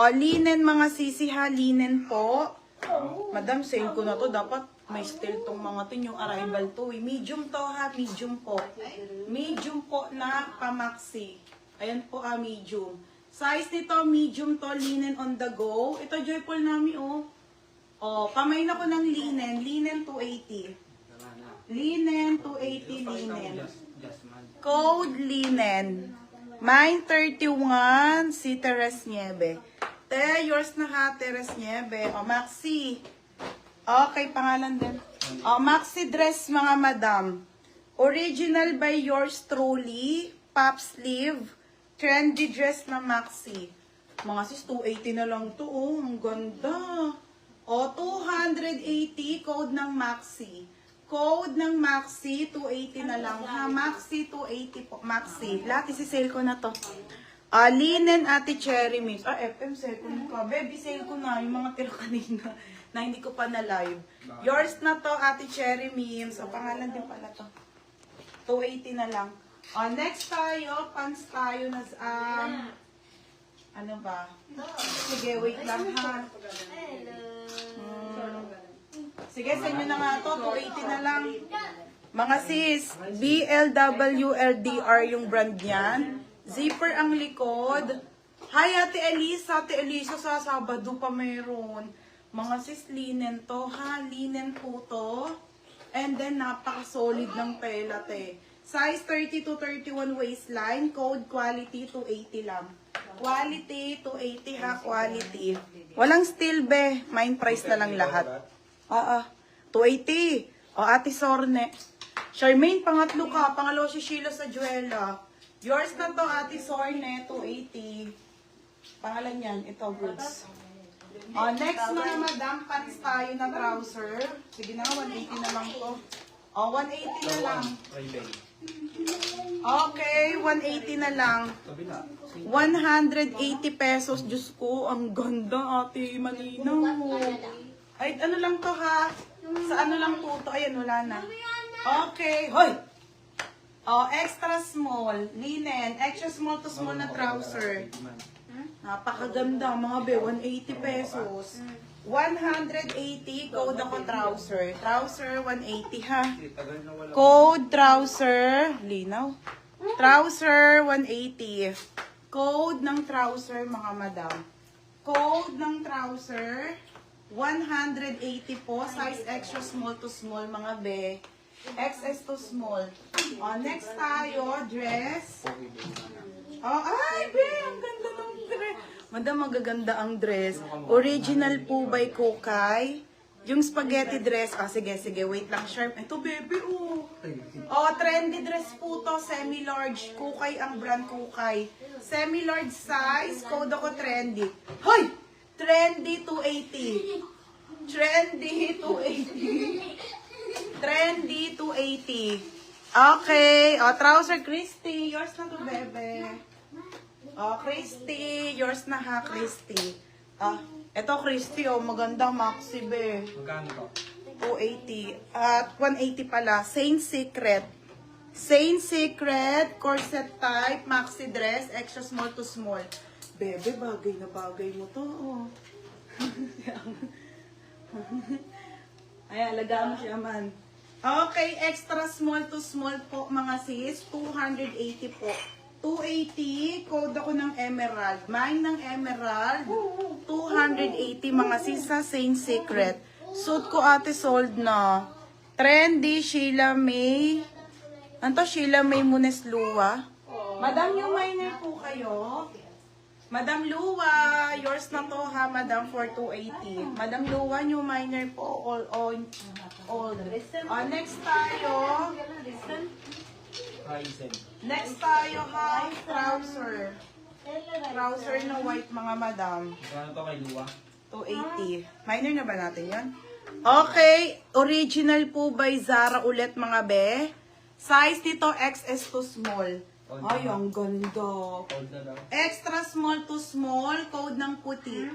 Linen mga sisi ha, linen po. Madam, sale ko na to. Dapat may style tong mga to, yung arrival to. Medium to ha, medium po. Medium po na pamaxi. Ayan po medium. Size nito, medium to, linen on the go. Ito, Joyful Nami, oh. Pamain ako ng linen. Linen 280. Linen 280, linen. Code linen. Mine 31, si Teres Nieve. Te, yours na ha, Teres Nieve. Maxi. Okay, pangalan din. Maxi dress, mga madam. Original by yours truly. Pop sleeve. Trendy dress na maxi. Mga sis, 280 na lang to. Ang ganda. 280, code ng maxi. Code ng maxi, 280 na lang. Ha, maxi, 280 po. Maxi. Lahat isi-sale ko na to. Linen Ate Cherry Mix. FM, sale ko na. Baby, sale ko na. Yung mga tiro kanina na hindi ko pa na-live. Yours na to, Ate Cherry Memes. Pangalan din pala to. 280 na lang. Next tayo, pants tayo na, ano ba? Sige, wait lang ha. Sige, sa inyo na nga to, 280 na lang. Mga sis, BLWLDR yung brand niyan. Zipper ang likod. Hi, Ate Elisa. Ate Elisa, sa Sabado pa mayroon. Mga sis, linen to ha. Linen po to. And then, napaka-solid ng tela, te. Size 30 to 31 waistline. Code quality 280 lang. Quality 280 ha, quality. Walang steel be. Main price na lang lahat. 280. Ate Sorne. Charmaine, pangatlo ka. Pangalawa si Sheila sa Juela. Yours na to, Ate Sorne, 280. Pangalan yan, ito, goods. Next mga madam, pants tayo na trouser. Sige na, 180 na lang to. 180 na lang. Okay, 180 na lang. 180 pesos. Diyos ko, ang ganda, Ate Malinaw. Ay, ano lang to ha? Sa ano lang po to? Ayan, wala na. Okay, hoy! Extra small, linen, extra small to small na trouser. Napakaganda, mga be, 180 pesos. 180, code ako trouser. Trouser, 180 ha. Code trouser, linaw. Trouser, 180. Code ng trouser, mga madam. Code ng trouser, 180 po. Size extra small to small, mga be. XS to small. Next tayo, dress. Ay, be, ang ganda ng dress. Madam, magaganda ang dress. Original po by Kukay. Yung spaghetti dress. Sige, wait lang, sharp. Ito, baby, trendy dress po to, semi-large. Kukay ang brand, Kukay. Semi-large size, code ako trendy. Hoy! Trendy 280. Trendy 280. Trendy 280. Okay. Trouser Christy. Yours na to, bebe. Christy. Yours na ha, Christy. Ito, Christy, maganda, maxi, be. Magkano to? 280. At 180 pala. Saint Secret. Saint Secret. Corset type. Maxi dress. Extra small to small. Bebe, bagay na bagay mo to. Ay, alagaan mo siya, man. Okay, extra small to small po, mga sis. 280 po. 280, code ako ng Emerald. Mine ng Emerald. 280, mga sis, sa Saint Secret. Suit ko, ate, sold na. Trendy, Sheila May. Anto, Sheila May Muneslua. Madam, yung minor po kayo. Madam Lua, yours na to ha, Madam, for 280. Madam Lua, new minor po, all. Next tayo. Next tayo ha, trouser. Trouser na white, mga madam. Magkano to kay Lua? 280. Minor na ba natin yan? Okay, original po by Zara ulit, mga be. Size nito XS to small. Ay, ang ganda. Extra small to small, code ng puti.